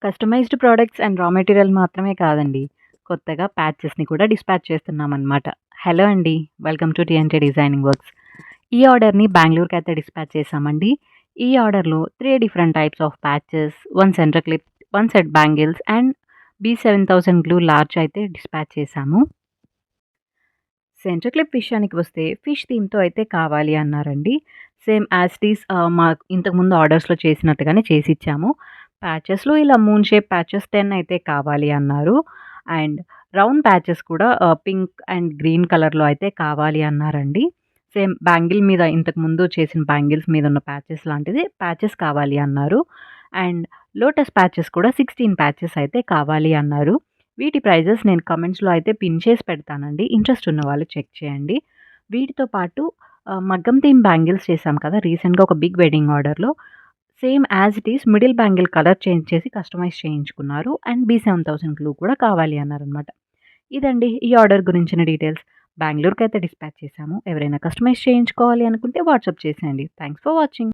Customized products and raw material మాత్రమే కాదండి. కొత్తగా ప్యాచెస్‌ని కూడా డిస్పాచ్ చేస్తున్నామనమాట. హలో అండి. Welcome to TNT designing works. ఈ ఆర్డర్‌ని బెంగుళూరుకైతే డిస్పాచ్ చేశామండి. ఈ ఆర్డర్‌లో 3 different types of patches, 1 centre clip, 1 set bangles and B7000 glue large అయితే డిస్పాచ్ చేశాము. సెంటర్ క్లిప్ విషయానికి వస్తే ఫిష్ థీమ్‌తో అయితే కావాలి అన్నారండి. సేమ్ యాజ్ ఇట్ ఈజ్ మాకు ఇంతకుముందు ఆర్డర్స్‌లో చేసినట్టుగానే చేసిచ్చాము. ప్యాచెస్‌లో ఇలా మూన్ షేప్ ప్యాచెస్ 10 అయితే కావాలి అన్నారు. అండ్ రౌండ్ ప్యాచెస్ కూడా పింక్ అండ్ గ్రీన్ కలర్‌లో అయితే కావాలి అన్నారండి. సేమ్ బ్యాంగిల్ మీద ఇంతకుముందు చేసిన బ్యాంగిల్స్ మీద ఉన్న ప్యాచెస్ లాంటిది ప్యాచెస్ కావాలి అన్నారు. అండ్ లోటస్ ప్యాచెస్ కూడా 16 ప్యాచెస్ అయితే కావాలి అన్నారు. వీటి ప్రైజెస్ నేను కమెంట్స్‌లో అయితే పిన్ చేసి పెడతానండి. ఇంట్రెస్ట్ ఉన్నవాళ్ళు చెక్ చేయండి. వీటితో పాటు మగ్గం థీమ్ బ్యాంగిల్స్ చేశాం కదా! రీసెంట్‌గా ఒక బిగ్ వెడ్డింగ్ ఆర్డర్‌లో. Same as it is middle bangle colour change చేసి కస్టమైజ్ చేయించుకున్నారు. అండ్ B7000 గ్లూ కూడా కావాలి అన్నారనమాట. ఇదండి ఈ ఆర్డర్ గురించిన డీటెయిల్స్. బెంగుళూరుకైతే డిస్పాచ్ చేశాము. ఎవరైనా కస్టమైజ్ చేయించుకోవాలి అనుకుంటే వాట్సాప్ చేసేయండి. Thanks for watching.